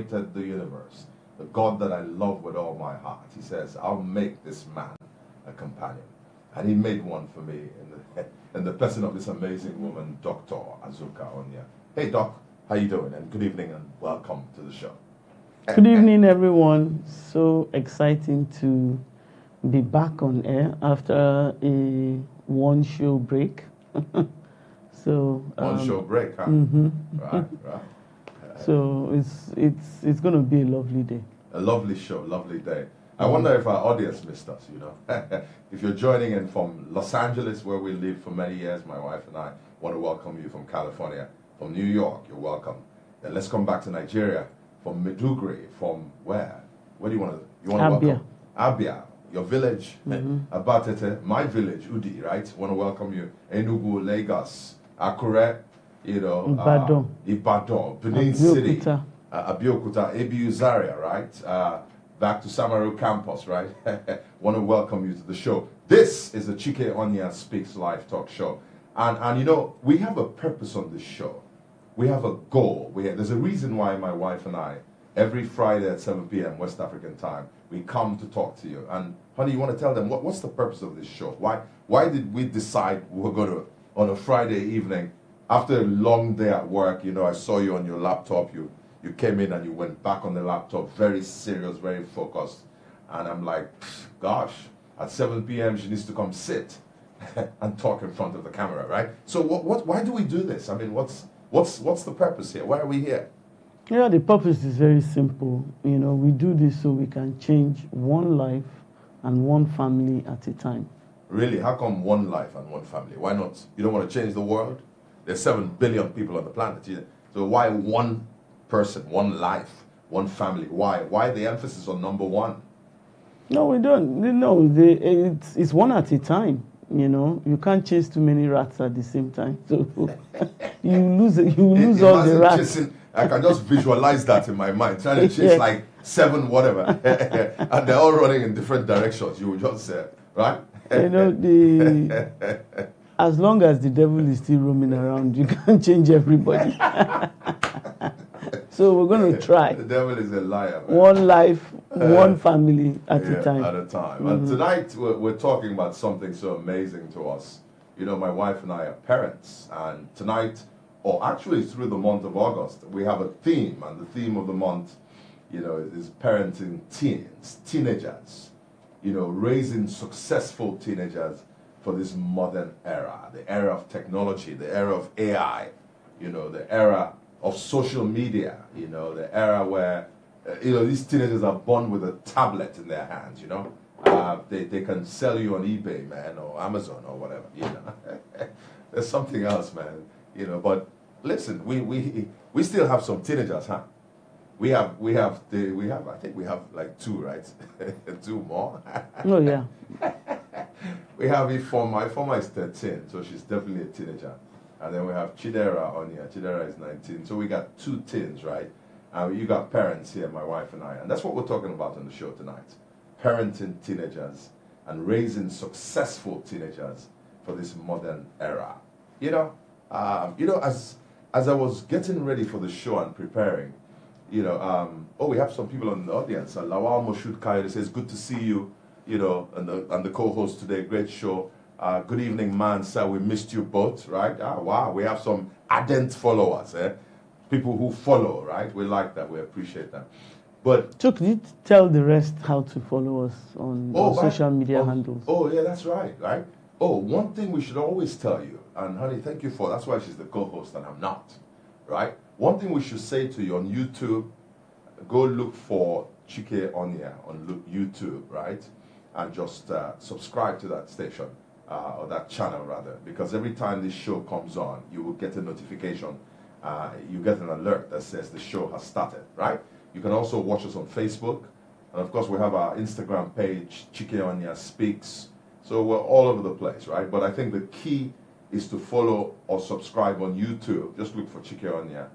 created the universe, the God that I love with all my heart. He says, I'll make this man a companion. And he made one for me in the person of this amazing woman, Dr. Azuka Onyia. Hey, Doc, how you doing? And good evening and welcome to the show. Good evening, everyone. So exciting to be back on air after a one-show break. So one show break, huh? Right. So it's going to be a lovely day. A lovely show, lovely day. I wonder if our audience missed us, you know. If you're joining in from Los Angeles, where we lived for many years, my wife and I want to welcome you from California. From New York, you're welcome. Then let's come back to Nigeria. From Maiduguri, from where? Where do you want to? You want to welcome? Abia, your village. Abatete, my village, Udi, right? Want to welcome you. Enugu, Lagos, Akure, you know, Ibadan, Benin City, Abeokuta, ABU Zaria, right? Back to Samaru campus, right? Want to welcome you to the show. This is the Chike Onyia Speaks Live talk show. And you know, we have a purpose on this show. We have a goal. There's a reason why my wife and I, every Friday at 7 p.m. West African time, we come to talk to you. And honey, you want to tell them what's the purpose of this show? Why did we decide we're going to, on a Friday evening, after a long day at work, you know, I saw you on your laptop, you came in and you went back on the laptop, very serious, very focused. And I'm like, gosh, at 7 p.m. she needs to come sit and talk in front of the camera, right? So why do we do this? I mean, what's the purpose here? Why are we here? Yeah, the purpose is very simple. You know, we do this so we can change one life and one family at a time. Really? How come one life and one family? Why not? You don't want to change the world? There's 7 billion people on the planet. So why one person, one life, one family? Why the emphasis on number one? No, we don't. No, it's one at a time. You know, you can't chase too many rats at the same time. So you lose all the rats. I can just visualize that in my mind, trying to chase like 7 whatever, and they're all running in different directions. You would just say, right? You know, as long as the devil is still roaming around, you can't change everybody. So we're going to try. The devil is a liar, man. One life, one family at a time. At a time. And tonight we're talking about something so amazing to us. You know, my wife and I are parents, and tonight, or actually through the month of August, we have a theme, and the theme of the month, you know, is parenting teenagers. You know, raising successful teenagers for this modern era, the era of technology, the era of AI, you know, the era of social media, you know, the era where, you know, these teenagers are born with a tablet in their hands, you know. They can sell you on eBay, man, or Amazon or whatever, you know. There's something else, man, you know. But listen, we still have some teenagers, huh? I think we have like 2, right? 2 more. Oh yeah. We have my former is 13, so she's definitely a teenager. And then we have Chidera Onyia. Chidera is 19. So we got 2 teens, right? You got parents here, my wife and I. And that's what we're talking about on the show tonight. Parenting teenagers and raising successful teenagers for this modern era. You know, as I was getting ready for the show and preparing, you know, we have some people in the audience. Lawal Moshud Kayode says, good to see you, you know, and the co-host today. Great show. Good evening, man, sir. We missed you both, right? Wow, we have some ardent followers, people who follow, right? We like that. We appreciate that. But Chuck, you tell the rest how to follow us on social media handles. Oh, yeah, that's right, right? Oh, one thing we should always tell you, and honey, thank you for, that's why she's the co-host and I'm not, right? One thing we should say to you on YouTube, go look for Chike Onyia on YouTube, right? And just subscribe to that station. Or that channel rather, because every time this show comes on, you will get a notification, you get an alert that says the show has started, right? You can also watch us on Facebook, and of course we have our Instagram page, Chike Onyia Speaks, so we're all over the place, right? But I think the key is to follow or subscribe on YouTube. Just look for Chike Onyia,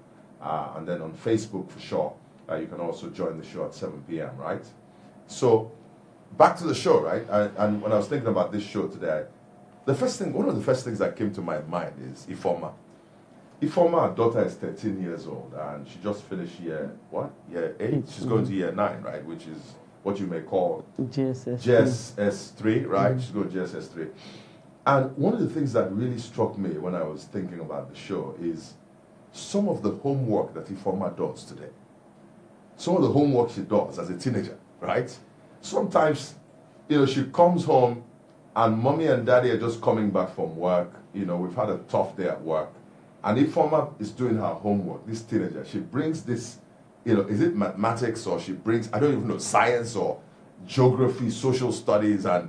and then on Facebook for sure. You can also join the show at 7 p.m., right? So back to the show, right? And when I was thinking about this show today, one of the first things that came to my mind is Ifoma. Ifoma, our daughter is 13 years old, and she just finished year 8? She's going to year 9, right? Which is what you may call GSS3, right? She's going to GSS3. And one of the things that really struck me when I was thinking about the show is some of the homework that Ifoma does today. Some of the homework she does as a teenager, right? Sometimes, she comes home and mommy and daddy are just coming back from work. We've had a tough day at work. And Ifoma is doing her homework, this teenager. She brings this, is it mathematics, or she brings, I don't even know, science or geography, social studies. And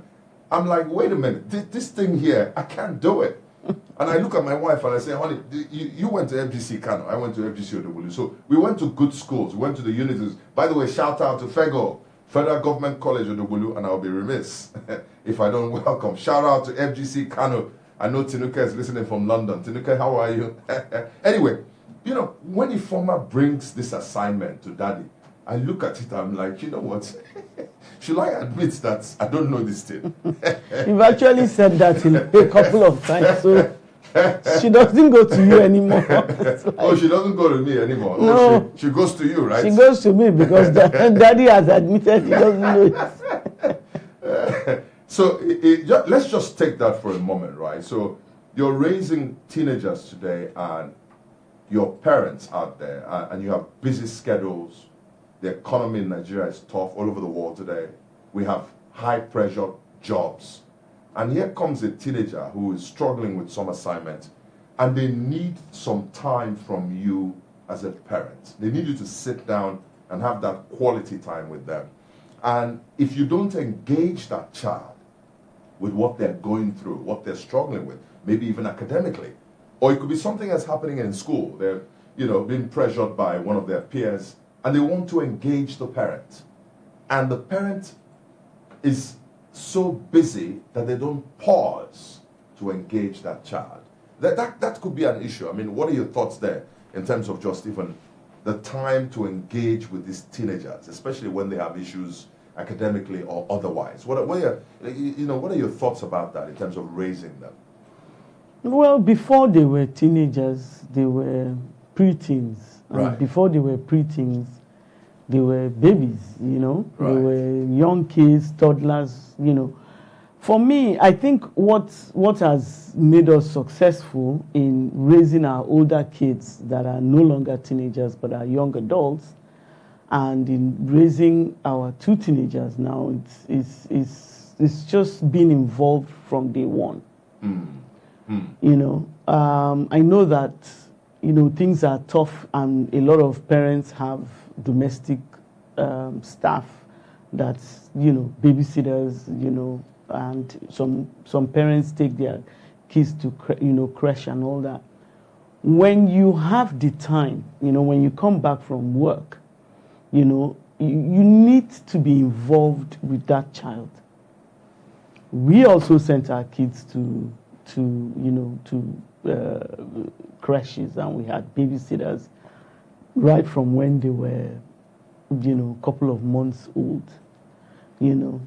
I'm like, wait a minute, this thing here, I can't do it. And I look at my wife and I say, honey, you went to FGC Kano, I went to FGC Odobulu. So we went to good schools, we went to the unities. By the way, shout out to FEGO, Federal Government College Odobulu, and I'll be remiss if I don't welcome. Shout out to FGC Kano. I know Tinuka is listening from London. Tinuka, how are you? Anyway, when Ifoma brings this assignment to daddy, I look at it, I'm like, you know what? Should I admit that I don't know this thing? You've actually said that a couple of times, so she doesn't go to you anymore. Oh, she doesn't go to me anymore. No. Oh, she goes to you, right? She goes to me because daddy has admitted he doesn't know it. So let's just take that for a moment, right? So you're raising teenagers today, and your parents out there, and you have busy schedules. The economy in Nigeria is tough all over the world today. We have high-pressure jobs. And here comes a teenager who is struggling with some assignment, and they need some time from you as a parent. They need you to sit down and have that quality time with them. And if you don't engage that child with what they're going through, what they're struggling with, maybe even academically, or it could be something that's happening in school. They're, being pressured by one of their peers, and they want to engage the parent. And the parent is so busy that they don't pause to engage that child. That could be an issue. I mean, what are your thoughts there in terms of just even the time to engage with these teenagers, especially when they have issues academically or otherwise? What are your thoughts about that in terms of raising them? Well, before they were teenagers, they were preteens. Right. And before they were preteens, they were babies, Right. They were young kids, toddlers, For me, I think what has made us successful in raising our older kids that are no longer teenagers but are young adults, and in raising our 2 teenagers now, it's just being involved from day one. I know that things are tough, and a lot of parents have domestic staff that's babysitters, and some parents take their kids to creche and all that. When you have the time, when you come back from work, you need to be involved with that child. We also sent our kids to creches, and we had babysitters right from when they were a couple of months old.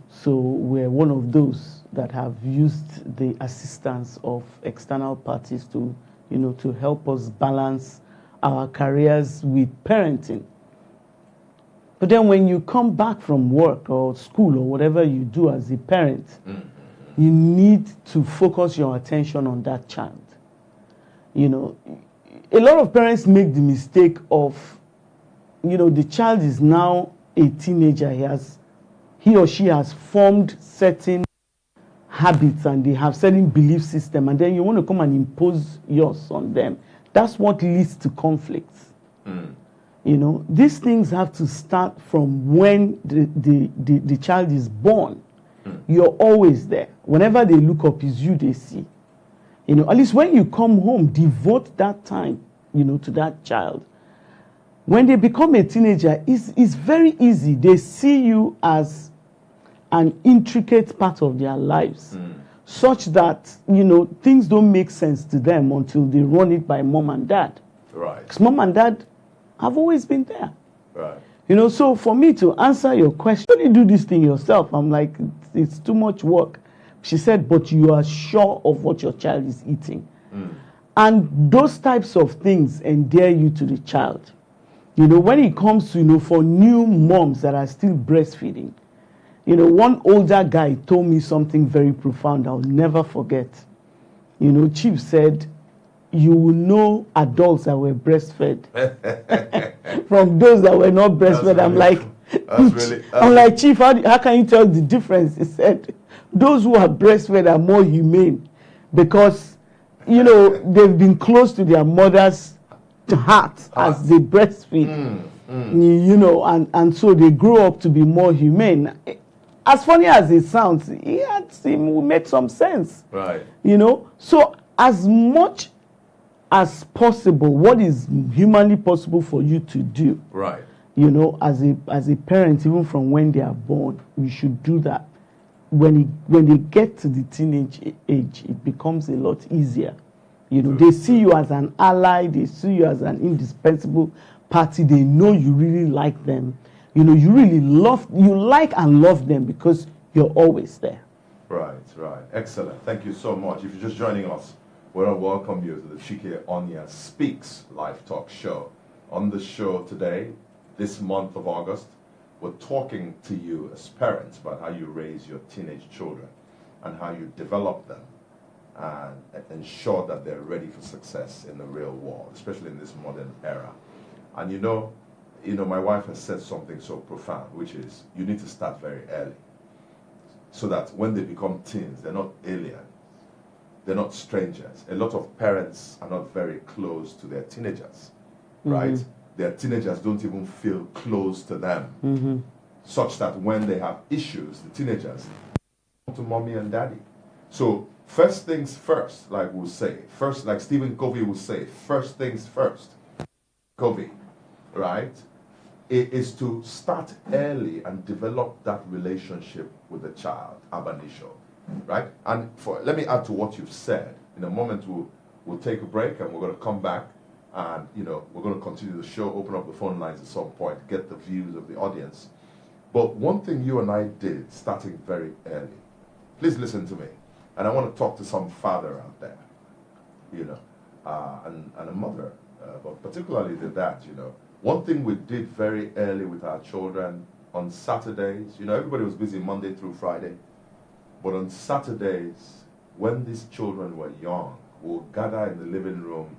So we're one of those that have used the assistance of external parties to help us balance our careers with parenting. But then when you come back from work or school or whatever you do as a parent, you need to focus your attention on that child. A lot of parents make the mistake of, the child is now a teenager. He or she has formed certain habits, and they have certain belief system, and then you want to come and impose yours on them. That's what leads to conflicts. These things have to start from when the child is born. You're always there. Whenever they look up, it's you they see. At least when you come home, devote that time, to that child. When they become a teenager, it's very easy. They see you as an intricate part of their lives, such that, things don't make sense to them until they run it by mom and dad. Right. Because mom and dad have always been there. Right. So for me to answer your question, you do this thing yourself. I'm like, it's too much work. She said, but you are sure of what your child is eating. And those types of things endear you to the child. When it comes to, for new moms that are still breastfeeding, one older guy told me something very profound I'll never forget. Chief said, you will know adults that were breastfed from those that were not breastfed. I'm like, Chief, how can you tell the difference? He said, those who are breastfed are more humane because, they've been close to their mother's heart as they breastfeed. And so they grow up to be more humane. As funny as it sounds, it made some sense. Right. So as much as possible, what is humanly possible for you to do, right? As a parent, even from when they are born, you should do that. When they get to the teenage age, it becomes a lot easier. They see you as an ally, they see you as an indispensable party. They know you really like them. You really like and love them because you're always there. Right. Excellent. Thank you so much. If you're just joining us, we want to welcome you to the Chike Onyia Speaks Live Talk Show. On the show today, this month of August, we're talking to you as parents about how you raise your teenage children and how you develop them and ensure that they're ready for success in the real world, especially in this modern era. And my wife has said something so profound, which is you need to start very early so that when they become teens, they're not aliens, they're not strangers. A lot of parents are not very close to their teenagers, right? Their teenagers don't even feel close to them, such that when they have issues, the teenagers come to mommy and daddy. So first things first, like we'll say, first, like Stephen Covey will say, first things first, Covey, right? It is to start early and develop that relationship with the child, ab initio, right? And let me add to what you've said. In a moment, we'll take a break and we're going to come back and, we're going to continue the show, open up the phone lines at some point, get the views of the audience. But one thing you and I did, starting very early, please listen to me. And I want to talk to some father out there, and a mother, but particularly the dad, One thing we did very early with our children on Saturdays, everybody was busy Monday through Friday, but on Saturdays, when these children were young, we'll gather in the living room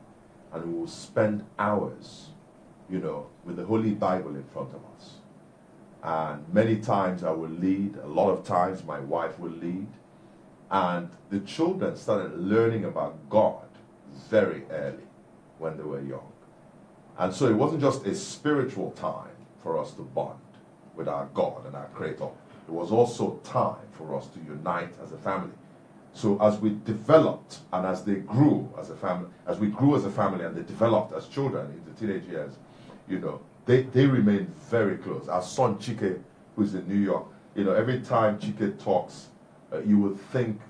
and we'll spend hours, with the Holy Bible in front of us. And many times I will lead, a lot of times my wife will lead, and the children started learning about God very early when they were young. And so it wasn't just a spiritual time for us to bond with our God and our Creator. It was also time for us to unite as a family. So as we developed and as they grew as a family, as we grew as a family and they developed as children in the teenage years, they remained very close. Our son Chike, who's in New York, every time Chike talks, you would think,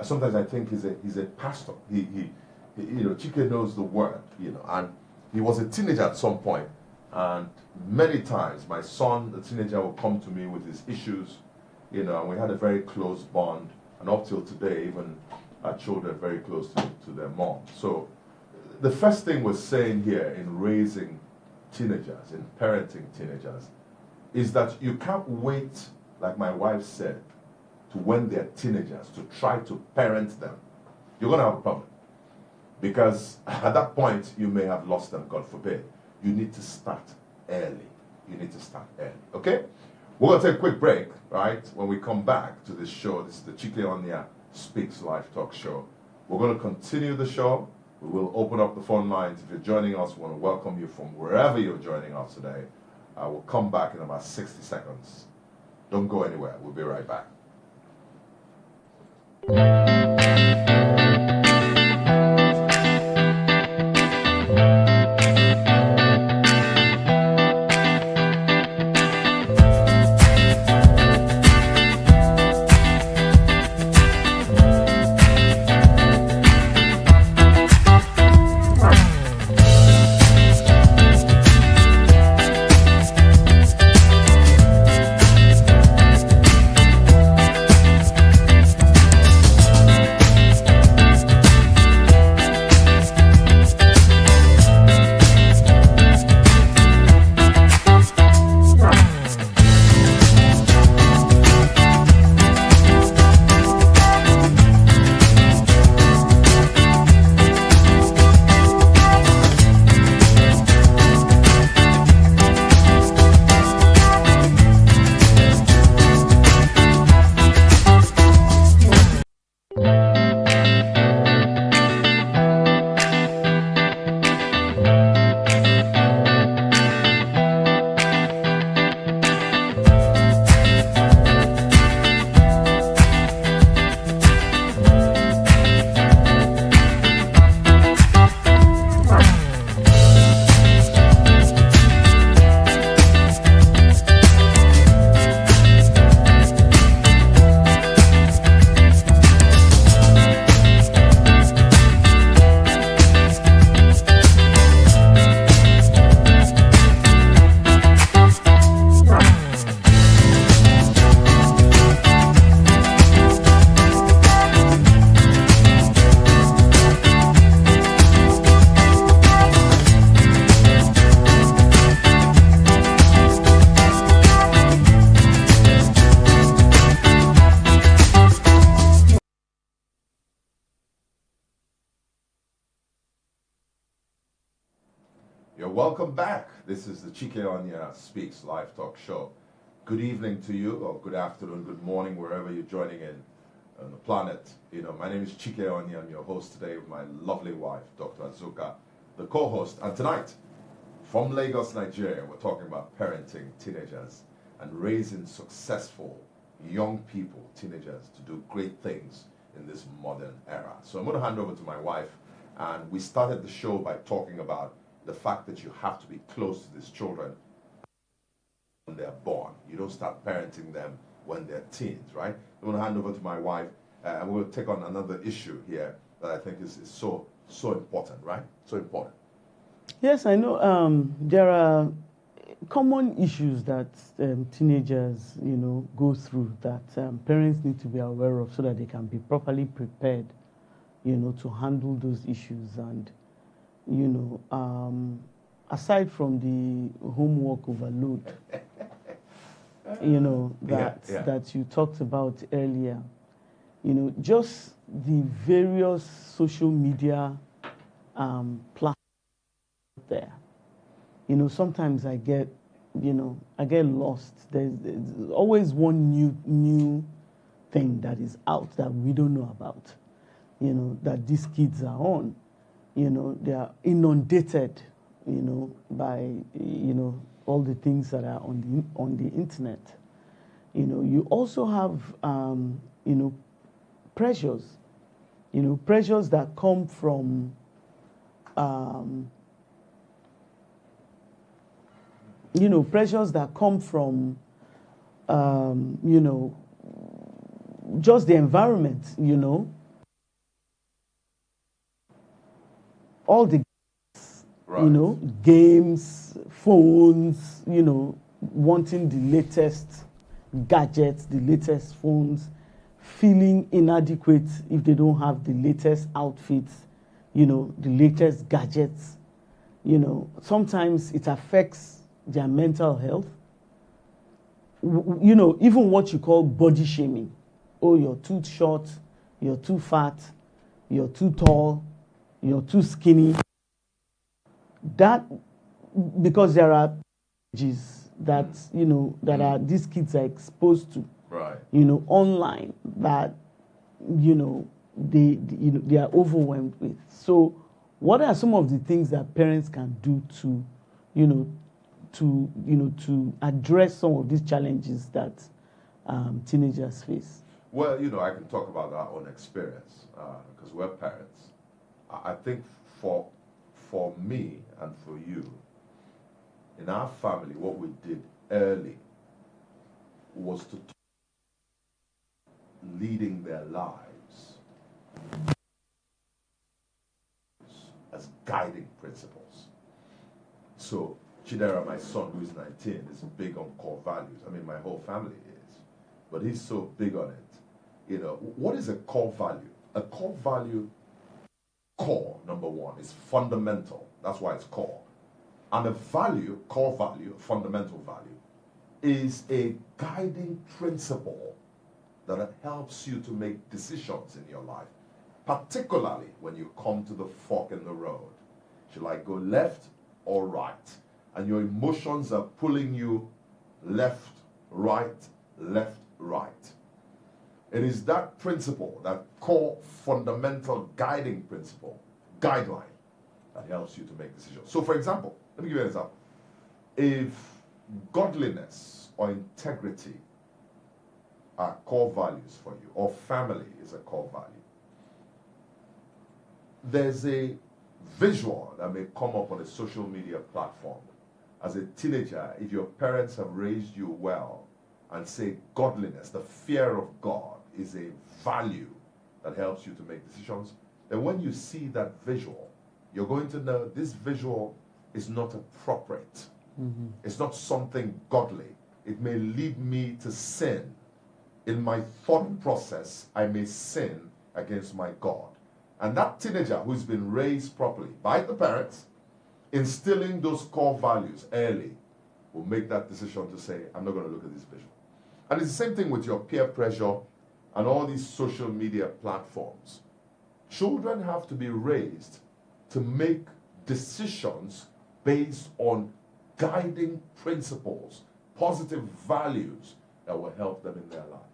sometimes I think he's a pastor. Chike knows the word, and he was a teenager at some point, and many times my son, the teenager, will come to me with his issues, and we had a very close bond, and up till today, even our children are very close to their mom. So the first thing we're saying here in raising teenagers, in parenting teenagers, is that you can't wait, like my wife said, to when they're teenagers to try to parent them. You're going to have a problem. Because at that point, you may have lost them, God forbid. You need to start early. Okay? We're going to take a quick break, right? When we come back to this show, this is the Chike Onyia Speaks Live Talk Show. We're going to continue the show. We will open up the phone lines. If you're joining us, we want to welcome you from wherever you're joining us today. We'll come back in about 60 seconds. Don't go anywhere. We'll be right back. welcome back. This is the Chike Onyia Speaks live talk show. Good evening to you, or good afternoon, good morning, wherever you're joining in on the planet. You know, my name is Chike Onyia. I'm your host today with my lovely wife, Dr. Azuka, the co-host. And tonight, from Lagos, Nigeria, we're talking about parenting teenagers and raising successful young people, teenagers, to do great things in this modern era. So I'm going to hand over to my wife. And we started the show by talking about the fact that you have to be close to these children when they're born. You don't start parenting them when they're teens, right? I'm going to hand over to my wife, and we'll take on another issue here that I think is so important, right? So important. Yes, I know there are common issues that teenagers, go through that parents need to be aware of so that they can be properly prepared, to handle those issues. And, aside from the homework overload, that you talked about earlier, just the various social media platforms there. Sometimes I get lost. There's always one new thing that is out that we don't know about, that these kids are on. They are inundated, by, all the things that are on the internet. You also have, pressures, pressures that come from, pressures that come from, just the environment, all the, Right. games, phones, wanting the latest gadgets, the latest phones, feeling inadequate if they don't have the latest outfits, the latest gadgets. Sometimes it affects their mental health. Even what you call body shaming. Oh, you're too short, you're too fat, you're too tall, you're too skinny. That, because there are ages that, that are these kids are exposed to, Right. Online, that, they are overwhelmed with. So what are some of the things that parents can do to, to address some of these challenges that teenagers face? Well, I can talk about our own experience because we're parents. I think for me and for you, in our family, what we did early was to leading their lives as guiding principles. So Chidera, my son, who is 19, is big on core values. I mean, my whole family is, but he's so big on it. What is a core value? A core value, number one, is fundamental. That's why it's core. And a value, core value, fundamental value, is a guiding principle that helps you to make decisions in your life, particularly when you come to the fork in the road. Should I go left or right? And your emotions are pulling you left, right. It is that principle, that core fundamental guiding principle, guideline, that helps you to make decisions. So for example, let me give you an example. If godliness or integrity are core values for you, or family is a core value, there's a visual that may come up on a social media platform. As a teenager, if your parents have raised you well and say godliness, the fear of God, is a value that helps you to make decisions, then when you see that visual, you're going to know this visual is not appropriate. Mm-hmm. It's not something godly. It may lead me to sin. In my thought process, I may sin against my God. And that teenager who's been raised properly by the parents, instilling those core values early, will make that decision to say, I'm not going to look at this visual. And it's the same thing with your peer pressure and all these social media platforms. Children have to be raised to make decisions based on guiding principles, positive values that will help them in their lives.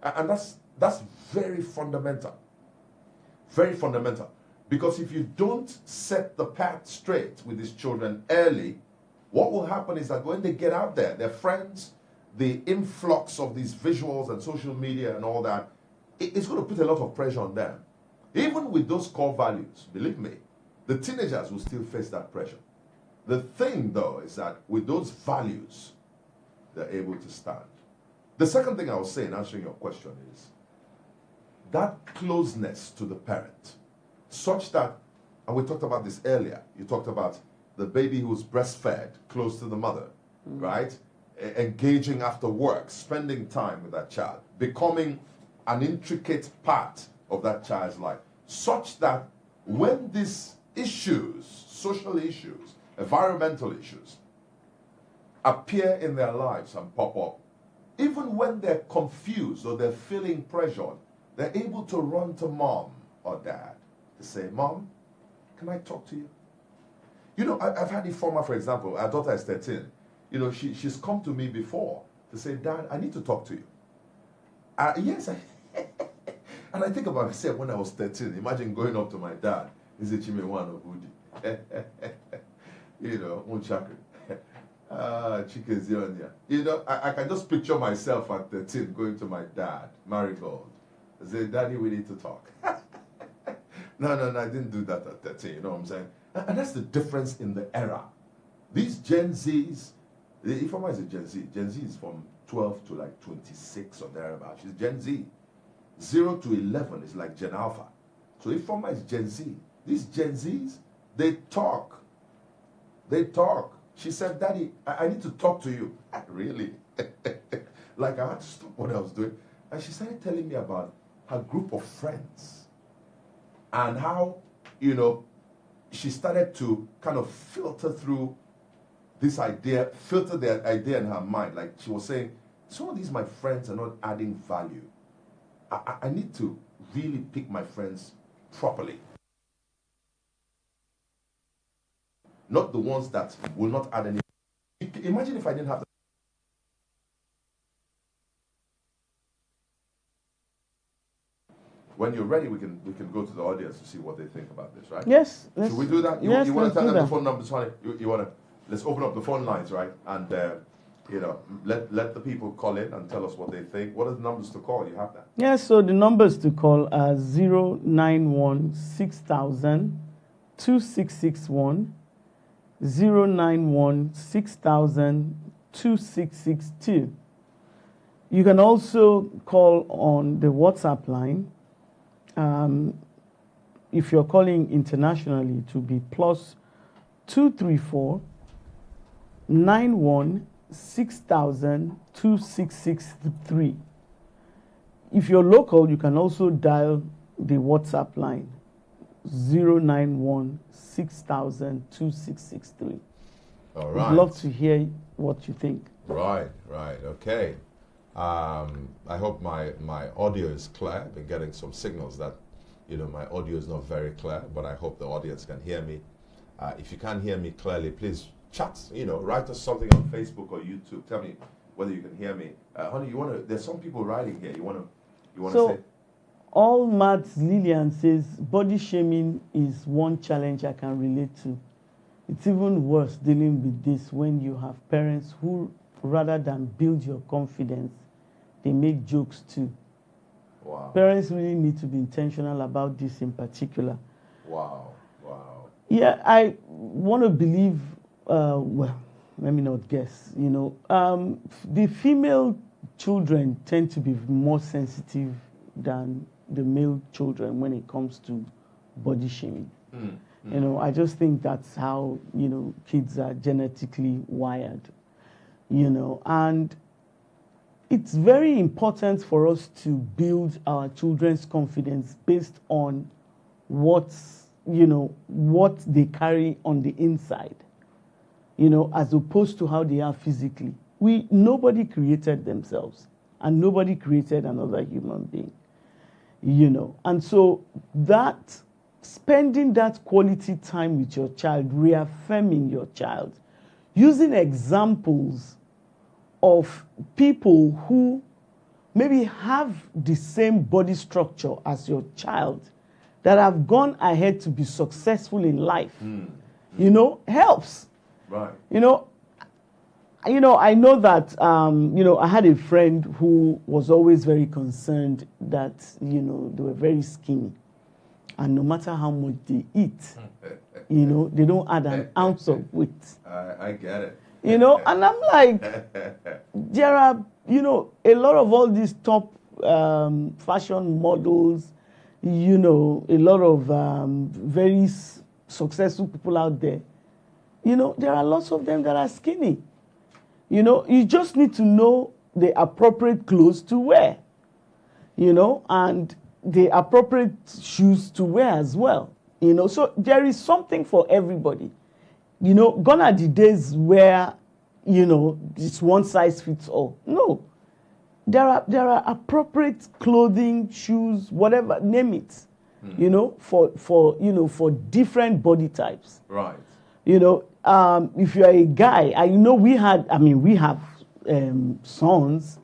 And that's very fundamental. Very fundamental. Because if you don't set the path straight with these children early, what will happen is that when they get out there, their friends, the influx of these visuals and social media and all that, it's going to put a lot of pressure on them. Even with those core values, believe me, the teenagers will still face that pressure. The thing, though, is that with those values, they're able to stand. The second thing I will say in answering your question is that closeness to the parent, such that, and we talked about this earlier, you talked about the baby who's breastfed close to the mother, right? Engaging after work, spending time with that child, becoming an intricate part of that child's life, such that when these issues, social issues, environmental issues, appear in their lives and pop up, even when they're confused or they're feeling pressured, they're able to run to mom or dad to say, Mom, can I talk to you? You know, I've had Ifeoma, for example, our daughter is 13. You know, she's come to me before to say, Dad, I need to talk to you. Yes, and I think about myself when I was 13. Imagine going up to my dad. Is it Chimewan or Budi? You know, Chike. Chike is Onyia. You know, I can just picture myself at 13 going to my dad, Marigold. I say, Daddy, we need to talk. No, I didn't do that at 13, you know what I'm saying? And that's the difference in the era. These Gen Zs, Ifeoma is a Gen Z. Gen Z is from 12 to like 26 or thereabouts. She's Gen Z. 0 to 11 is like Gen Alpha. So Ifeoma is Gen Z. These Gen Zs, they talk. They talk. She said, Daddy, I need to talk to you. Really? Like I had to stop what I was doing. And she started telling me about her group of friends and how, you know, she started to kind of filter through this idea, filter the idea in her mind. Like she was saying, some of these my friends are not adding value. I need to really pick my friends properly. Not the ones that will not add any. Imagine if I didn't have. When you're ready, we can go to the audience to see what they think about this, right? Yes. Should we do that? You want to tell them the phone numbers, honey? You want to? Let's open up the phone lines, right? And you know, let the people call in and tell us what they think. What are the numbers to call? You have that? Yes. So the numbers to call are 091 6000 2661, 091 6000 2662. You can also call on the WhatsApp line. If you're calling internationally, to be plus 234 91 6000 2663. If you're local, you can also dial the WhatsApp line 091 6000 2663. All right. I'd love to hear what you think. Right, okay. I hope my audio is clear. I've been getting some signals that, you know, my audio is not very clear, but I hope the audience can hear me. If you can't hear me clearly, please chat, you know, write us something on Facebook or YouTube. Tell me whether you can hear me. Honey, there's some people writing here. You want to say? All Mads Lillian says body shaming is one challenge I can relate to. It's even worse dealing with this when you have parents who, rather than build your confidence, they make jokes too. Wow. Parents really need to be intentional about this in particular. Wow. Yeah, I want to believe, well, let me not guess, you know, the female children tend to be more sensitive than the male children when it comes to body shaming. You know, I just think that's how, you know, kids are genetically wired, you know, and it's very important for us to build our children's confidence based on what they carry on the inside, you know, as opposed to how they are physically. Nobody created themselves and nobody created another human being, you know. And so that spending that quality time with your child, reaffirming your child, using examples of people who maybe have the same body structure as your child that have gone ahead to be successful in life, you know, helps. Right. You know, I know that, you know, I had a friend who was always very concerned that, you know, they were very skinny. And no matter how much they eat, you know, they don't add an ounce of weight. I get it. You know, and I'm like, there are, you know, a lot of all these top fashion models, you know, a lot of very successful people out there. You know, there are lots of them that are skinny. You know, you just need to know the appropriate clothes to wear, you know, and the appropriate shoes to wear as well. You know, so there is something for everybody. You know, gone are the days where, you know, it's one size fits all. No. There are appropriate clothing, shoes, whatever, name it, you know, for different body types. Right. You know, if you're a guy, I know we have sons,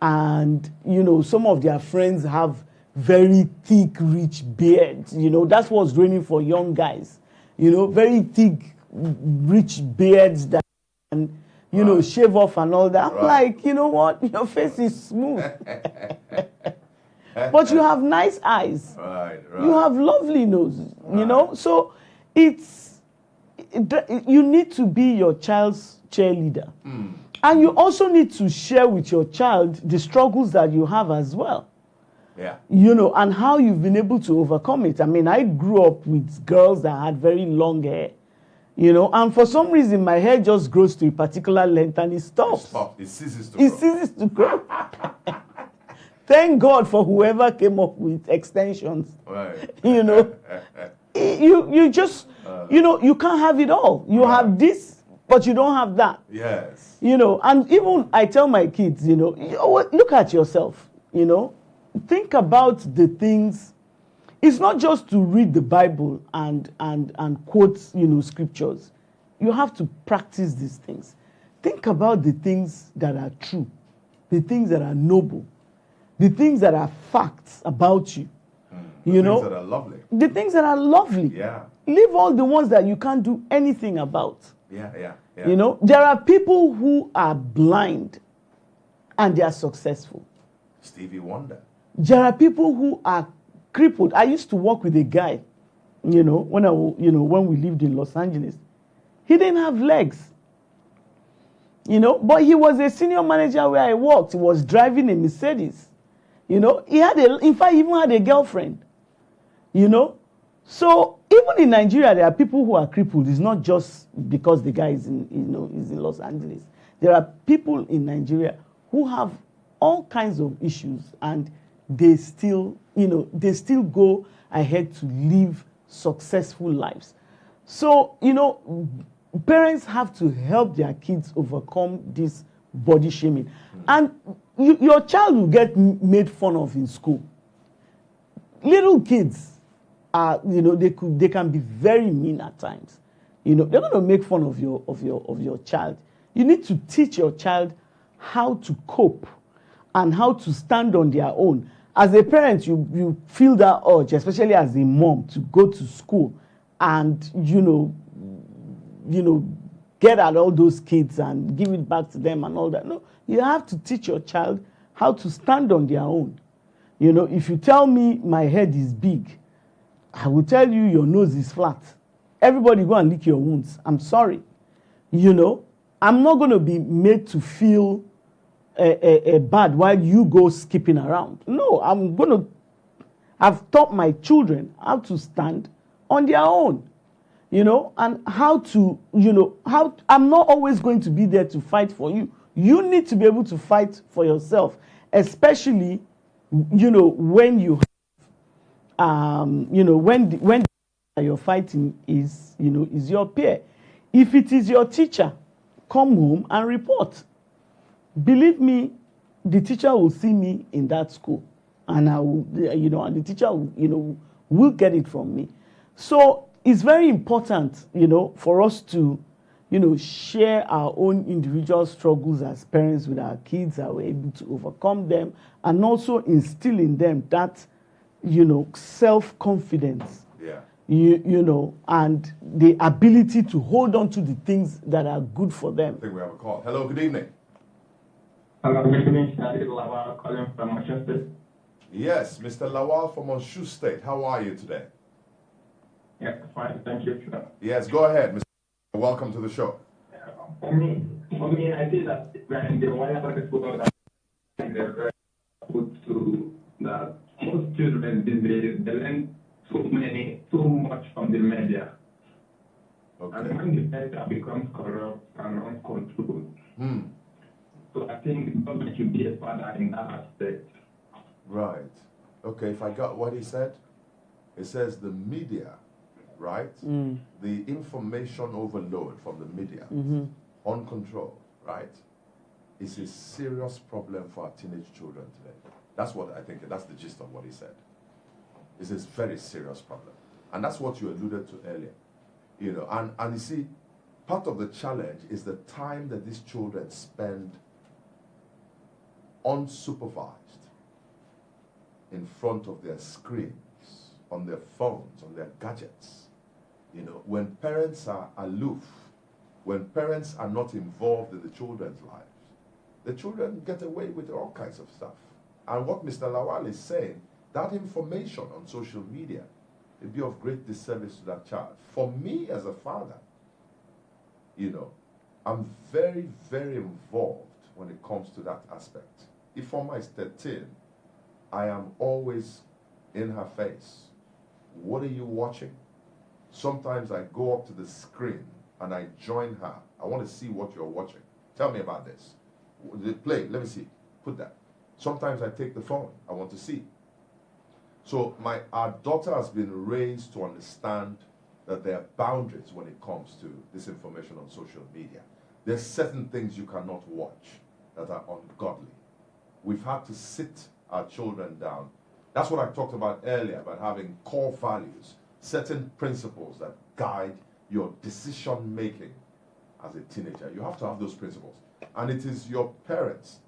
and, you know, some of their friends have very thick, rich beards. You know, that's what's raining for young guys. You know, very thick, rich beards that can, you know, shave off and all that. I'm like, you know what? Your face is smooth. But you have nice eyes. Right. You have lovely noses, you know? So you need to be your child's cheerleader. And you also need to share with your child the struggles that you have as well. Yeah. You know, and how you've been able to overcome it. I mean, I grew up with girls that had very long hair, you know, and for some reason my hair just grows to a particular length and it stops. It ceases to grow. It ceases to grow. Thank God for whoever came up with extensions. Right. You know, you just, you know, you can't have it all. You have this, but you don't have that. Yes. You know, and even I tell my kids, you know, look at yourself, you know. Think about the things. It's not just to read the Bible and quote, you know, scriptures. You have to practice these things. Think about the things that are true, the things that are noble, the things that are facts about you. You know, things that are lovely. The things that are lovely. Yeah. Leave all the ones that you can't do anything about. Yeah. You know, there are people who are blind and they are successful. Stevie Wonder. There are people who are crippled. I used to work with a guy, you know, when we lived in Los Angeles. He didn't have legs, you know, but he was a senior manager where I worked. He was driving a Mercedes, you know. In fact, he even had a girlfriend, you know. So even in Nigeria, there are people who are crippled. It's not just because the guy is in Los Angeles. There are people in Nigeria who have all kinds of issues, and they still go ahead to live successful lives. So, you know, parents have to help their kids overcome this body shaming. And your child will get made fun of in school. Little kids are, you know, they can be very mean at times. You know, they're going to make fun of your child. You need to teach your child how to cope and how to stand on their own. As a parent, you feel that urge, especially as a mom, to go to school and, you know, get at all those kids and give it back to them and all that. No, you have to teach your child how to stand on their own. You know, if you tell me my head is big, I will tell you your nose is flat. Everybody go and lick your wounds. I'm sorry. You know, I'm not going to be made to feel bad while you go skipping around. No, I've taught my children how to stand on their own, you know, and how to, you know, I'm not always going to be there to fight for you. You need to be able to fight for yourself, especially, you know, when you when you're fighting is, you know, is your peer. If it is your teacher, come home and report. Believe me, the teacher will see me in that school, and I will, you know, and the teacher will, you know, will get it from me. So it's very important, for us to, share our own individual struggles as parents with our kids, are we able to overcome them, and also instill in them that, self-confidence. Yeah. And the ability to hold on to the things that are good for them. I think we have a call. Hello, good evening. Hello, good evening. Lawal calling from Osun State. Yes, Mr. Lawal from Osun State. How are you today? Yeah, fine. Thank you. Yes, go ahead, Mr. Welcome to the show. For me, I think that when the wireless people that they're very good to that most children these days they learn too much from the media. Okay. And when the media becomes corrupt and uncontrolled, so I think the government should be a father in that aspect. Right. Okay, if I got what he said, it says the media, right? The information overload from the media, uncontrolled, right? Is a serious problem for our teenage children today. That's what I think, that's the gist of what he said. It's a very serious problem. And that's what you alluded to earlier. And you see, part of the challenge is the time that these children spend unsupervised in front of their screens, on their phones, on their gadgets. When parents are aloof, when parents are not involved in the children's lives, the children get away with all kinds of stuff. And what Mr. Lawal is saying, that information on social media will be of great disservice to that child. For me as a father, I'm very, very involved when it comes to that aspect. If Ifeoma is 13, I am always in her face. What are you watching? Sometimes I go up to the screen and I join her. I want to see what you're watching. Tell me about this. Play, let me see. Put that. Sometimes I take the phone. I want to see. So our daughter has been raised to understand that there are boundaries when it comes to this information on social media. There's certain things you cannot watch that are ungodly. We've had to sit our children down. That's what I talked about earlier, about having core values, certain principles that guide your decision making as a teenager. You have to have those principles. And it is your parents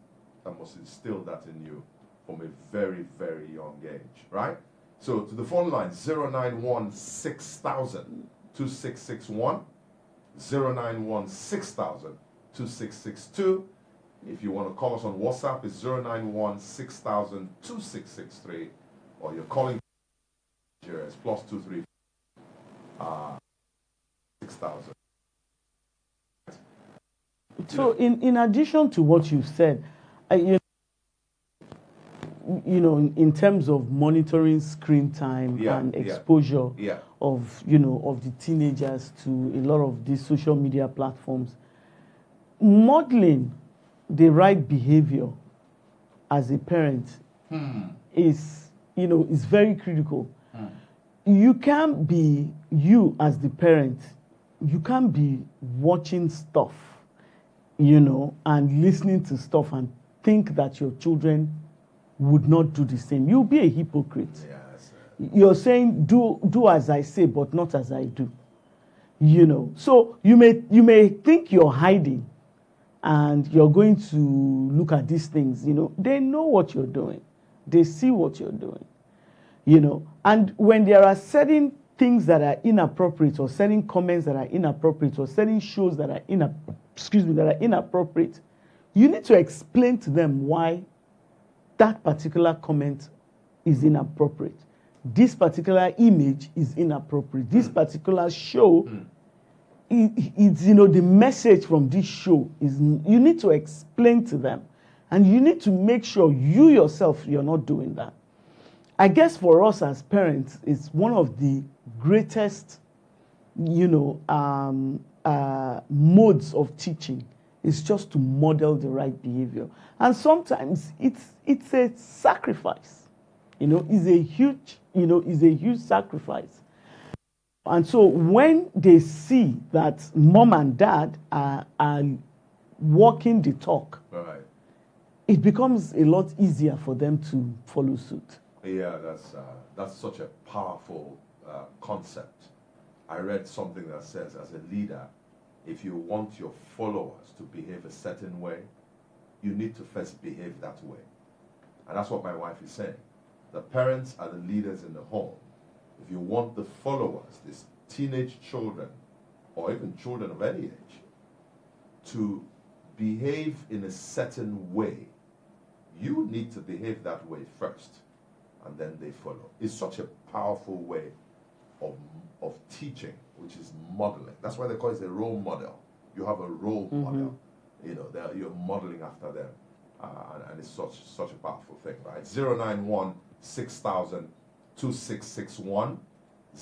that must instill that in you from a very, very young age, right? So to the phone line, 091-6000-2661, 091-6000-2662. If you want to call us on WhatsApp, it's 091-6000-2663, or you're calling it's +23 6,000. So in addition to what you've said, in terms of monitoring screen time and exposure of the teenagers to a lot of these social media platforms, modeling the right behavior as a parent is very critical. You can't be, you as the parent, you can't be watching stuff, and listening to stuff and think that your children would not do the same. You'll be a hypocrite. Yes. You're saying do as I say, but not as I do. So you may think you're hiding and you're going to look at these things. They know what you're doing. They see what you're doing. And when there are certain things that are inappropriate, or certain comments that are inappropriate, or certain shows that are inappropriate, you need to explain to them why that particular comment is inappropriate. This particular image is inappropriate. This particular show, it's the message from this show is, you need to explain to them, and you need to make sure you yourself, you're not doing that. I guess for us as parents, it's one of the greatest, modes of teaching is just to model the right behavior. And sometimes it's a sacrifice. It's a huge sacrifice. And so when they see that mom and dad are walking the talk, Right. it becomes a lot easier for them to follow suit. Yeah, that's such a powerful concept. I read something that says, as a leader, if you want your followers to behave a certain way, you need to first behave that way. And that's what my wife is saying. The parents are the leaders in the home. If you want the followers, these teenage children, or even children of any age, to behave in a certain way, you need to behave that way first, and then they follow. It's such a powerful way of teaching, which is modeling. That's why they call it a role model. You have a role model. You know, you're modeling after them. And it's such a powerful thing, right? 091 6000 2661,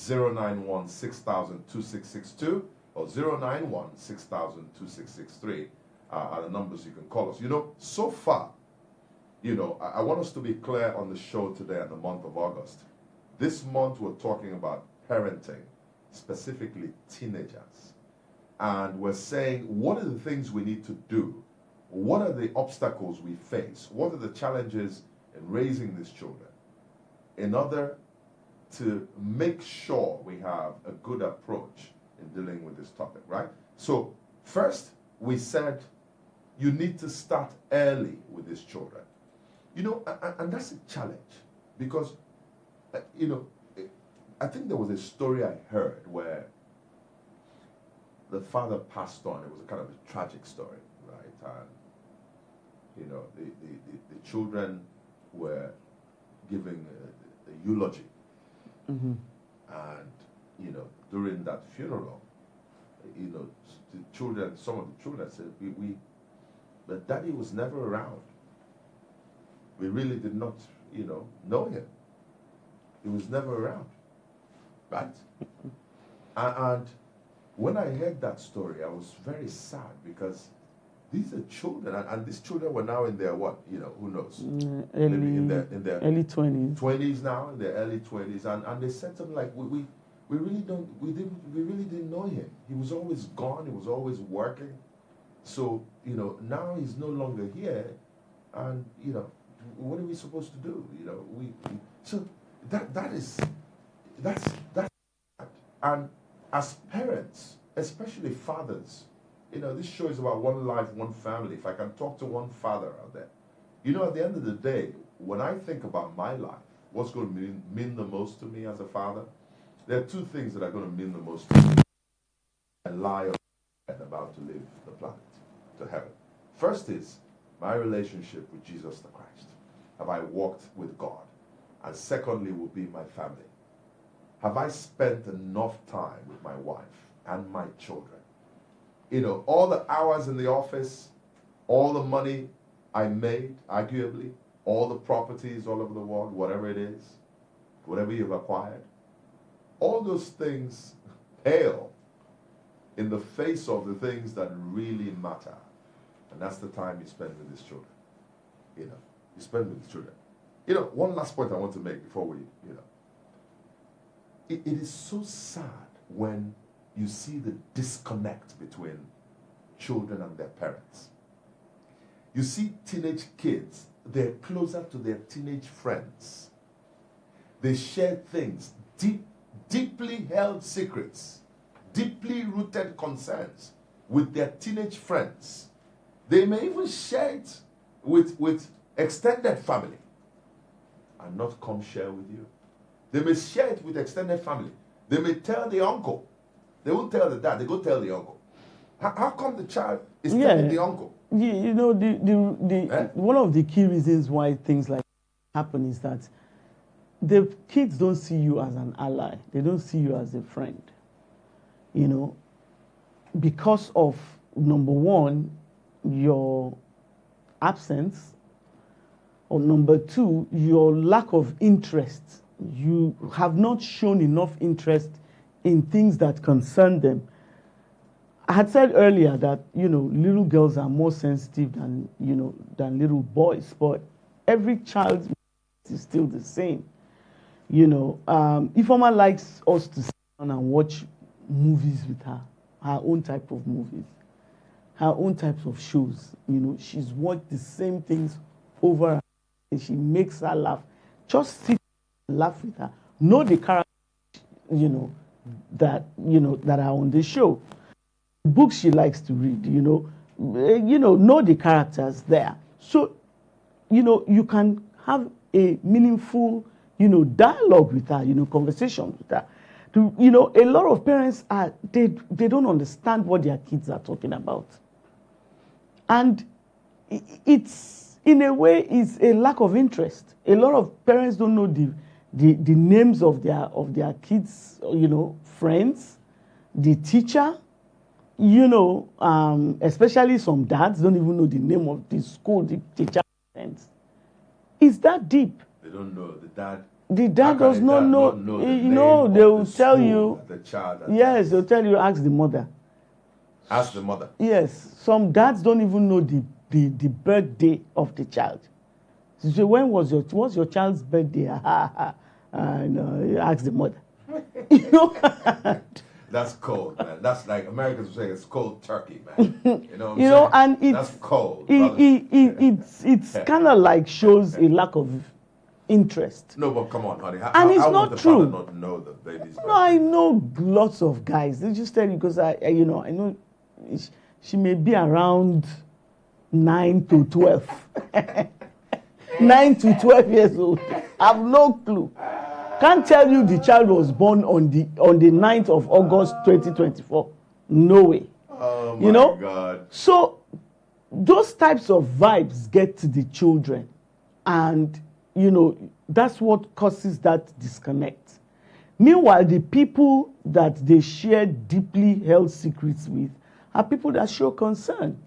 091 6000 2662, or 091 6000 2663 are the numbers you can call us. You know, so far, you know, I want us to be clear on the show today in the month of August. This month we're talking about parenting, specifically teenagers. And we're saying, what are the things we need to do? What are the obstacles we face? What are the challenges in raising these children in order to make sure we have a good approach in dealing with this topic, right? So first, we said you need to start early with these children. You know, and that's a challenge because, you know, I think there was a story I heard where the father passed on. It was a kind of a tragic story, right? And, you know, the children were giving a eulogy. And, you know, during that funeral, you know, the children, some of the children said, but daddy was never around. We really did not, you know him. He was never around, right? And when I heard that story, I was very sad because these are children, and these children were now in their what? You know, who knows? Maybe in their early 20s. 20s now, in their early 20s, and they said something like, we really didn't know him. He was always gone. He was always working. So you know, now he's no longer here, and you know, what are we supposed to do? You know, so that's and as parents, especially fathers, you know, this show is about one life, one family. If I can talk to one father out there, you know, at the end of the day, when I think about my life, what's going to mean the most to me as a father, there are two things that are going to mean the most to me. I lie about to leave the planet, to heaven. First is my relationship with Jesus the Christ. Have I walked with God? And secondly will be my family. Have I spent enough time with my wife and my children? You know, all the hours in the office, all the money I made, arguably, all the properties all over the world, whatever it is, whatever you've acquired, all those things pale in the face of the things that really matter. And that's the time you spend with these children. You know, you spend with these children. You know, one last point I want to make before we, you know, it is so sad when you see the disconnect between children and their parents. You see teenage kids, they're closer to their teenage friends. They share things, deeply held secrets, deeply rooted concerns with their teenage friends. They may even share it with extended family and not come share with you. They may share it with extended family. They may tell the uncle. They won't tell the dad. They go tell the uncle. How come the child is telling the uncle? You know, one of the key reasons why things like happen is that the kids don't see you as an ally. They don't see you as a friend. You know, because of, number one, your absence, or number two, your lack of interest. You have not shown enough interest in things that concern them. I had said earlier that, you know, little girls are more sensitive than little boys, but every child is still the same. You know, Ifeoma likes us to sit down and watch movies with her own type of movies, her own types of shows. You know, she's watched the same things over and she makes her laugh. Just sit and laugh with her. Know the character that are on the show. Books she likes to read, know the characters there. So, you can have a meaningful, dialogue with her, conversation with her. A lot of parents they don't understand what their kids are talking about. And it's, in a way, is a lack of interest. A lot of parents don't know the names of their kids, friends, the teacher, especially some dads don't even know the name of the school, the teacher friends. It's that deep. They don't know. The dad does not know. They will tell you. The child. Yes, they'll tell you, ask the mother. Ask the mother. Yes. Some dads don't even know the birthday of the child. So what's your child's birthday? Ask the mother. That's cold, man. That's like Americans would say it's cold turkey, man. You know what I'm saying? And that's cold. It's kind of like shows a lack of interest. No, but come on, honey. And it's not true. Not know the baby's birthday? No, I know lots of guys. They just tell you because I know she may be around 9 to 12. 9 to 12 years old. I have no clue. Can't tell you the child was born on the 9th of August 2024. No way. Oh my God. So those types of vibes get to the children, and that's what causes that disconnect. Meanwhile, the people that they share deeply held secrets with are people that show concern,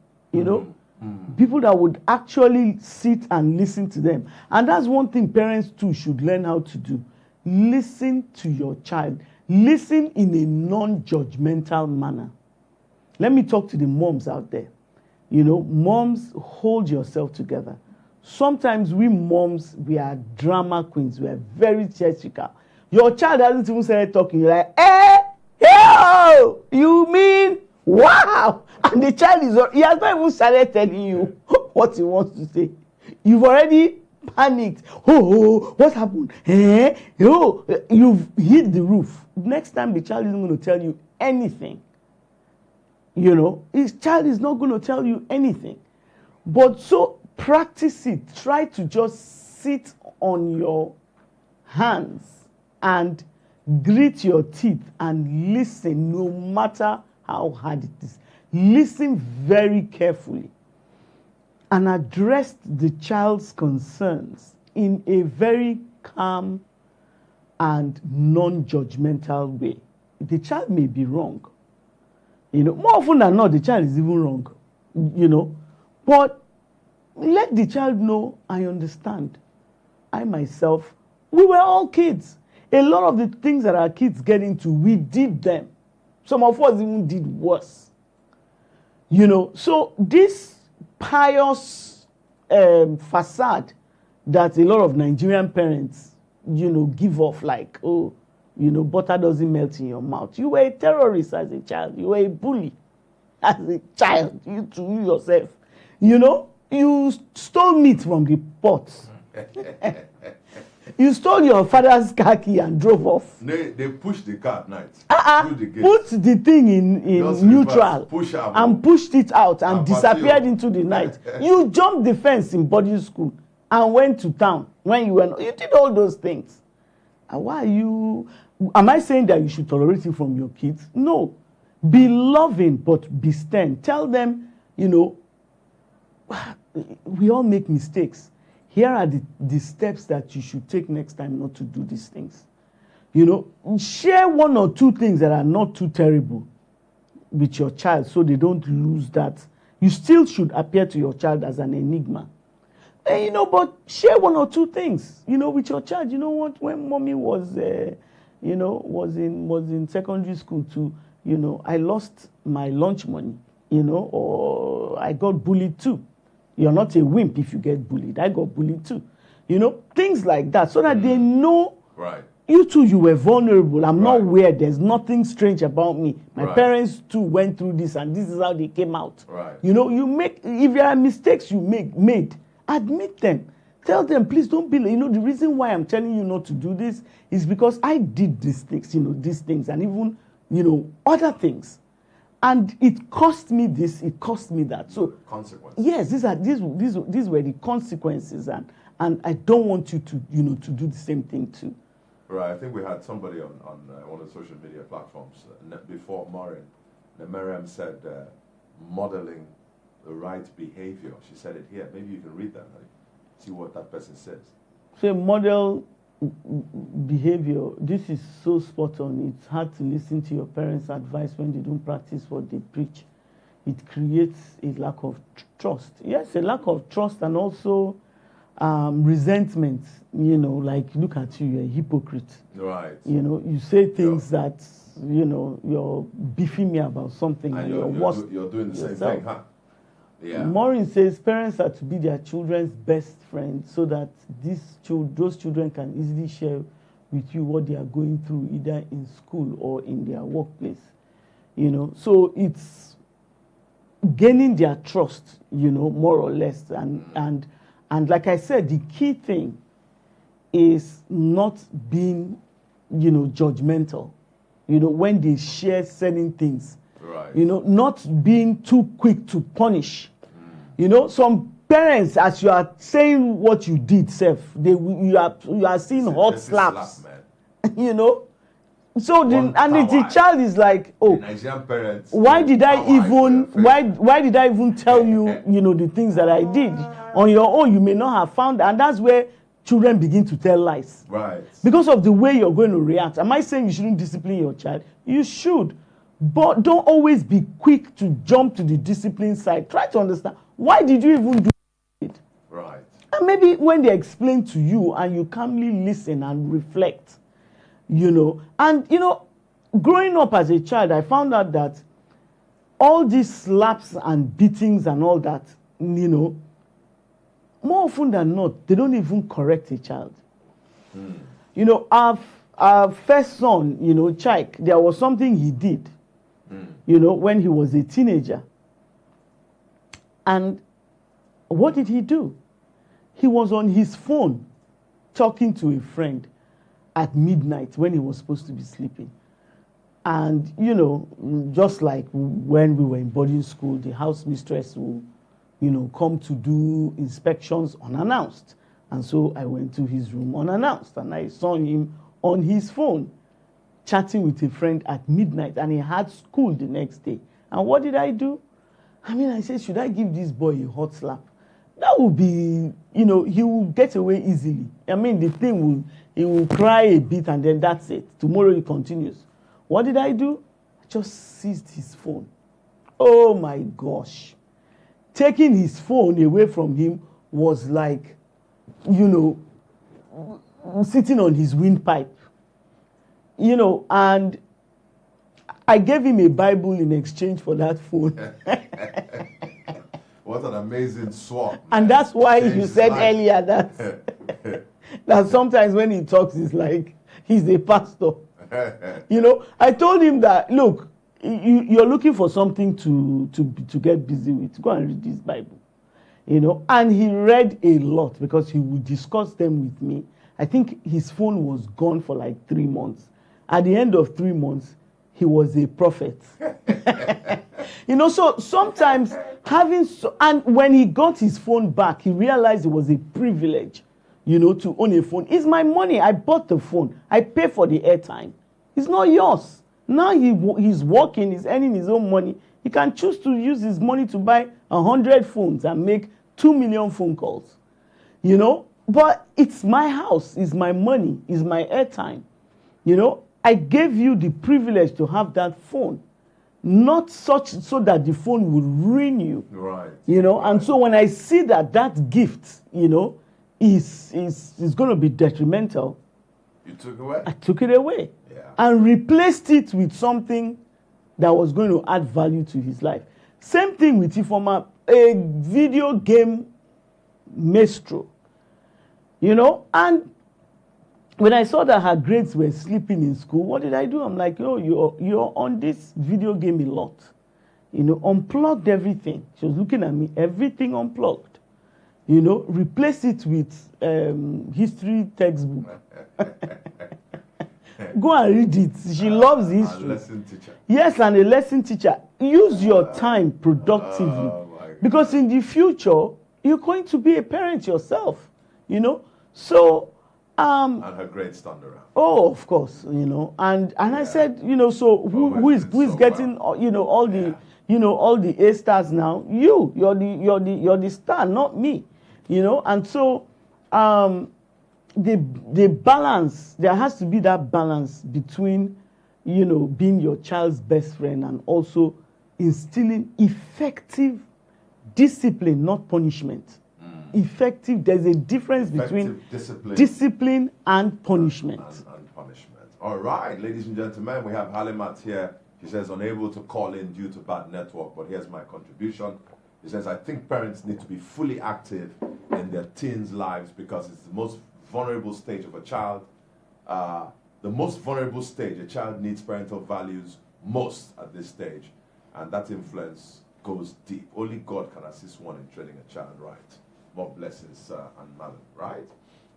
people that would actually sit and listen to them. And that's one thing parents too should learn how to do. Listen to your child. Listen in a non-judgmental manner. Let me talk to the moms out there. Moms, hold yourself together. Sometimes we moms, we are drama queens. We are very theatrical. Your child hasn't even started talking. You're like, yo, you mean, wow. And the child he has not even started telling you what he wants to say. You've already panicked. Oh, what happened? You've hit the roof. Next time the child isn't going to tell you anything. His child is not going to tell you anything. But so practice it. Try to just sit on your hands and grit your teeth and listen, no matter how hard it is. Listen very carefully and address the child's concerns in a very calm and non-judgmental way. The child may be wrong. More often than not, the child is even wrong. But let the child know, I understand. I myself, we were all kids. A lot of the things that our kids get into, we did them. Some of us even did worse. So this pious facade that a lot of Nigerian parents, give off, like, butter doesn't melt in your mouth. You were a terrorist as a child. You were a bully as a child. You yourself. You stole meat from the pot. You stole your father's car key and drove off. They pushed the car at night. Put the thing in neutral and pushed it out and disappeared into the night. You jumped the fence in boarding school and went to town when you were. You did all those things. And why are you? Am I saying that you should tolerate it from your kids? No. Be loving, but be stern. Tell them, we all make mistakes. Here are the steps that you should take next time not to do these things. Share one or two things that are not too terrible with your child so they don't lose that. You still should appear to your child as an enigma. But share one or two things, with your child. You know what? When mommy was, was in secondary school too, I lost my lunch money, or I got bullied too. You're not a wimp if you get bullied. I got bullied too. Things like that, so that they know. Right. You too, you were vulnerable. I'm not weird. There's nothing strange about me. My parents too went through this, and this is how they came out. Right. You make, if there are mistakes you made, admit them. Tell them, please don't be, the reason why I'm telling you not to do this is because I did these things, these things, and even, other things. And it cost me this, it cost me that. So, consequences. yes, these were the consequences, and I don't want you to, to do the same thing too. Right, I think we had somebody on one of the social media platforms before Maureen. Miriam said, modeling the right behavior. She said it here. Maybe you can read that. See what that person says. So model behavior, this is so spot on. It's hard to listen to your parents' advice when they don't practice what they preach. It creates a lack of trust. Yes, a lack of trust, and also resentment. Like, look at you, you're a hypocrite. Right. You say things that, you're beefing me about something, and you're doing the same thing, huh? Yeah. Maureen says parents are to be their children's best friend, so that those children can easily share with you what they are going through, either in school or in their workplace. So it's gaining their trust, more or less. And like I said, the key thing is not being, judgmental, when they share certain things. Right. Not being too quick to punish. Some parents, as you are saying what you did, you are seeing hot slaps. So the child is like, oh, Nigerian parents. why did I even tell you, the things that I did? On your own, you may not have found, and that's where children begin to tell lies. Right. Because of the way you're going to react. Am I saying you shouldn't discipline your child? You should. But don't always be quick to jump to the discipline side. Try to understand, why did you even do it? Right. And maybe when they explain to you and you calmly listen and reflect, And, growing up as a child, I found out that all these slaps and beatings and all that, more often than not, they don't even correct a child. Our first son, Chike, there was something he did, when he was a teenager. And what did he do? He was on his phone talking to a friend at midnight when he was supposed to be sleeping. And, just like when we were in boarding school, the house mistress will, come to do inspections unannounced. And so I went to his room unannounced, and I saw him on his phone chatting with a friend at midnight, and he had school the next day. And what did I do? I said, should I give this boy a hot slap? That would be, he will get away easily. He will cry a bit, and then that's it. Tomorrow he continues. What did I do? I just seized his phone. Oh my gosh. Taking his phone away from him was like, sitting on his windpipe. And I gave him a Bible in exchange for that phone. What an amazing swap. And that's why you said life. earlier that sometimes when he talks, it's like he's a pastor. I told him that, look, you're looking for something to get busy with. Go and read this Bible. And he read a lot because he would discuss them with me. I think his phone was gone for like 3 months. At the end of 3 months, he was a prophet. So sometimes and when he got his phone back, he realized it was a privilege, to own a phone. It's my money. I bought the phone. I pay for the airtime. It's not yours. Now he's working, he's earning his own money. He can choose to use his money to buy 100 phones and make 2 million phone calls. But it's my house, it's my money, it's my airtime. I gave you the privilege to have that phone. Not such so that the phone would ruin you. Right. And so when I see that gift, is going to be detrimental. You took away? I took it away. Yeah. And replaced it with something that was going to add value to his life. Same thing with Ifoma, a video game maestro. And when I saw that her grades were slipping in school, what did I do? I'm like, you're on this video game a lot. Unplugged everything. She was looking at me, everything unplugged. You know, replace it with history textbook. Go and read it. She loves history. A lesson teacher. Yes, and a lesson teacher. Use your time productively. Oh my God. Because in the future, you're going to be a parent yourself. You know? So, And her grades turned around. oh, of course, you know. And I said, you know, so who is so getting you know, all the all the A stars now? You're the star, not me. You know, and so the balance, there has to be that balance between, you know, being your child's best friend and also instilling effective discipline, not punishment. Effective, there's a difference between discipline and punishment. And punishment. All right, ladies and gentlemen, we have Halimat here. She says, unable to call in due to bad network, but here's my contribution. He says, I think parents need to be fully active in their teens' lives because it's the most vulnerable stage of a child. The most vulnerable stage, a child needs parental values most at this stage, and that influence goes deep. Only God can assist one in training a child right. More blessings, sir and madam, right?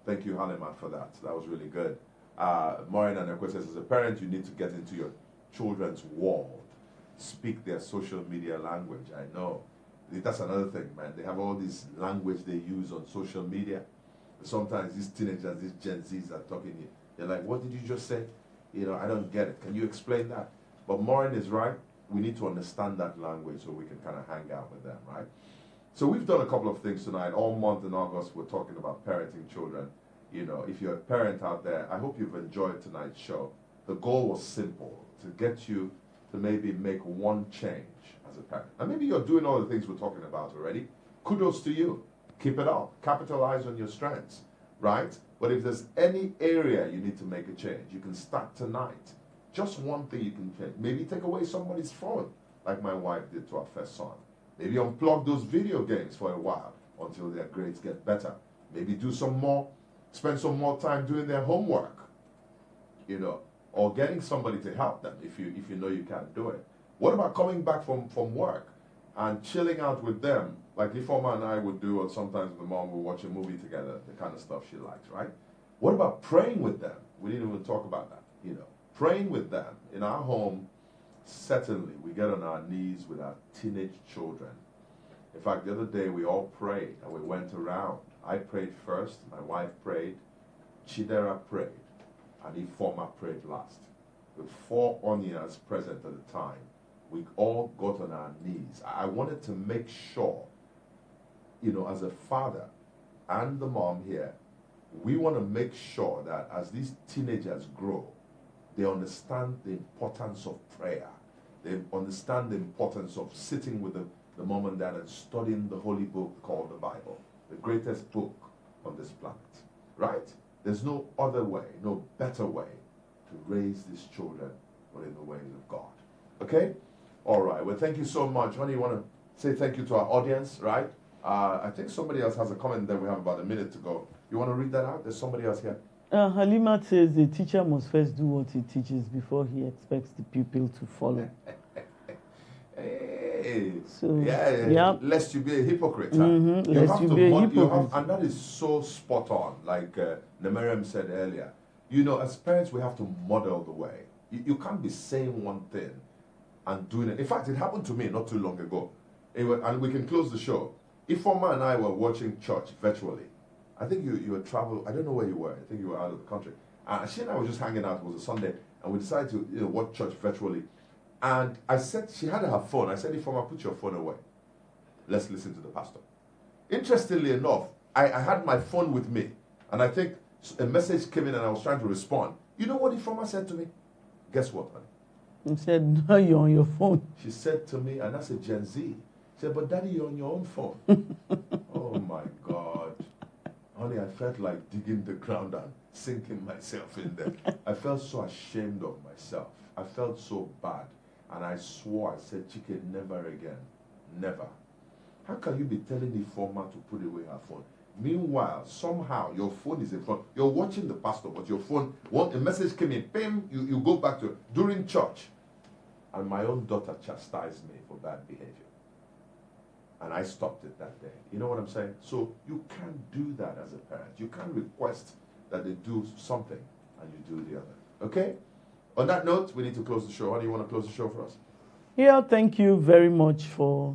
Thank you, Halimat, for that. That was really good. Maureen and Ekwe says, as a parent, you need to get into your children's world. Speak their social media language. I know. That's another thing, man. They have all this language they use on social media. Sometimes these teenagers, these Gen Zs are talking here. They're like, what did you just say? You know, I don't get it. Can you explain that? But Maureen is right. We need to understand that language so we can kind of hang out with them, right? So we've done a couple of things tonight. All month in August, we're talking about parenting children. You know, if you're a parent out there, I hope you've enjoyed tonight's show. The goal was simple, to get you to maybe make one change as a parent. And maybe you're doing all the things we're talking about already. Kudos to you. Keep it up. Capitalize on your strengths, right? But if there's any area you need to make a change, you can start tonight. Just one thing you can change. Maybe take away somebody's phone, like my wife did to our first son. Maybe unplug those video games for a while until their grades get better. Maybe do some more, spend some more time doing their homework, you know, or getting somebody to help them if you know you can't do it. What about coming back from work and chilling out with them, like Ifeoma and I would do, or sometimes the mom will watch a movie together, the kind of stuff she likes, right? What about praying with them? We didn't even talk about that, you know. Praying with them in our home. Certainly, we get on our knees with our teenage children. In fact, the other day we all prayed and we went around. I prayed first, my wife prayed, Chidera prayed, and Ifeoma prayed last. With 4 Onyas present at the time, we all got on our knees. I wanted to make sure, you know, as a father and the mom here, we want to make sure that as these teenagers grow, they understand the importance of prayer. They understand the importance of sitting with the mom and dad and studying the holy book called the Bible, the greatest book on this planet, right? There's no other way, no better way to raise these children but in the ways of God. Okay? All right. Well, thank you so much. Honey, you want to say thank you to our audience, right? I think somebody else has a comment there. We have about a minute to go. You want to read that out? There's somebody else here. Halima says the teacher must first do what he teaches before he expects the pupil to follow. Hey. So, yeah. Lest you be a hypocrite. Mm-hmm. Lest you be a hypocrite. And that is so spot on, like Nemerem said earlier. You know, as parents, we have to model the way. You can't be saying one thing and doing it. In fact, it happened to me not too long ago. And we can close the show. Ifeoma and I were watching church virtually. I think you were traveling. I don't know where you were. I think you were out of the country. She and I were just hanging out. It was a Sunday, and we decided to watch church virtually. And I said, she had her phone. I said, Ifeoma, put your phone away. Let's listen to the pastor. Interestingly enough, I had my phone with me, and I think a message came in, and I was trying to respond. You know what Ifeoma said to me? Guess what, honey? He said, no, you're on your phone. She said to me, and that's a Gen Z. She said, but Daddy, you're on your own phone. Oh, my God. Honey, I felt like digging the ground and sinking myself in there. I felt so ashamed of myself. I felt so bad. And I swore, I said, Chike, never again. Never. How can you be telling Ifeoma to put away her phone? Meanwhile, somehow, your phone is in front. You're watching the pastor, but your phone, a message came in, bam, you go back to it. During church. And my own daughter chastised me for bad behavior. and I stopped it that day. You know what I'm saying? So you can't do that as a parent. You can't request that they do something and you do the other. Okay? On that note, we need to close the show. How do you want to close the show for us? Yeah, thank you very much for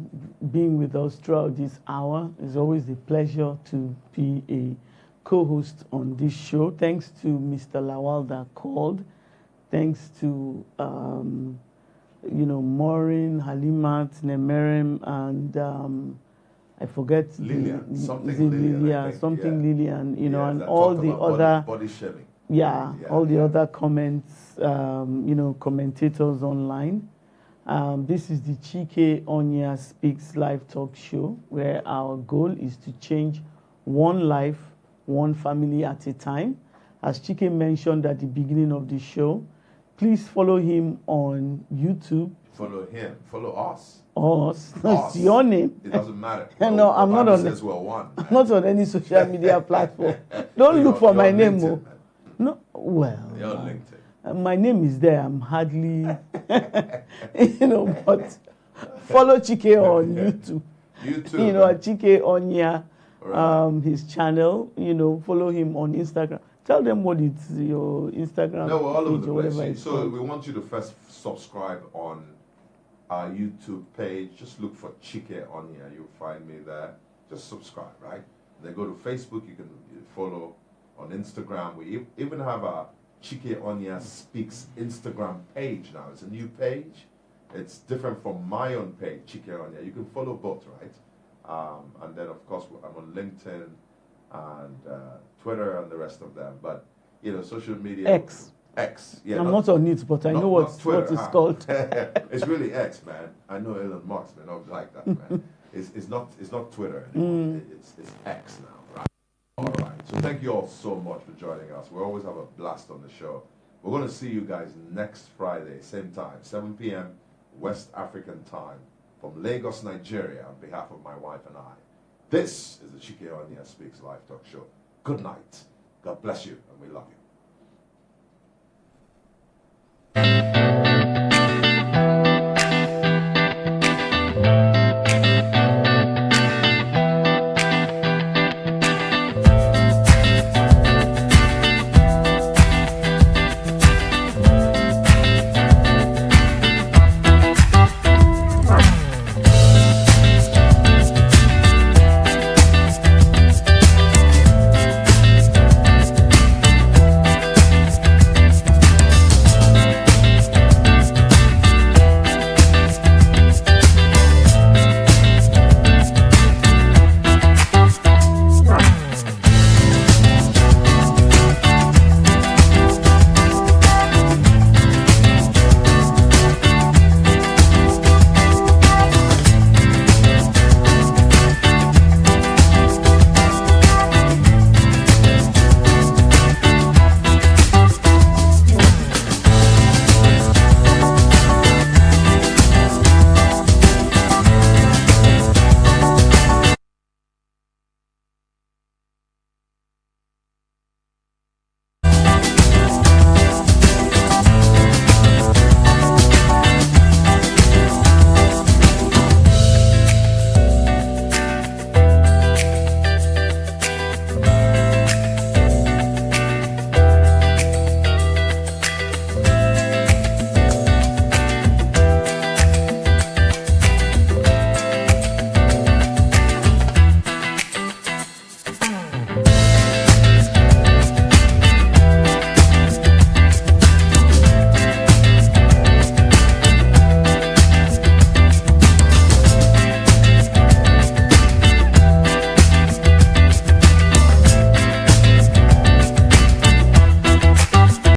being with us throughout this hour. It's always a pleasure to be a co-host on this show. Thanks to Mr. Lawal that called. Thanks to Maureen, Halimat, Nemerem, and I forget Lillian, Lillian, and all the other body shaming. All the other comments, commentators online. This is the Chike Onyia Speaks live talk show, where our goal is to change one life, one family at a time. As Chike mentioned at the beginning of the show, please follow him on YouTube. Follow him. Follow us. Us. That's your name. It doesn't matter. No, I'm not on. Says we're one. I'm not on any social media platform. Don't look for my name. LinkedIn, no. Well. You're on LinkedIn. My name is there. I'm hardly, but follow Chike on YouTube. At Chike Onyia, his channel. Follow him on Instagram. Tell them what it's your Instagram. No, we're all over page the place. So called. we want you to first subscribe on our YouTube page. Just look for Chike Onyia. You'll find me there. Just subscribe, right? Then go to Facebook. You can follow on Instagram. We even have a Chike Onyia Speaks Instagram page now. It's a new page. It's different from my own page, Chike Onyia. You can follow both, right? And then, of course, I'm on LinkedIn and Twitter and the rest of them. But, social media. X. Yeah. I'm not on it, but I know what it's called. It's really X, man. I know Elon Musk may not like that, man. It's not Twitter anymore. It's X now, right? All right. So thank you all so much for joining us. We always have a blast on the show. We're going to see you guys next Friday, same time, 7 p.m. West African time from Lagos, Nigeria, on behalf of my wife and I. This is the Chike Onyia Speaks Live Talk Show. Good night. God bless you, and we love you.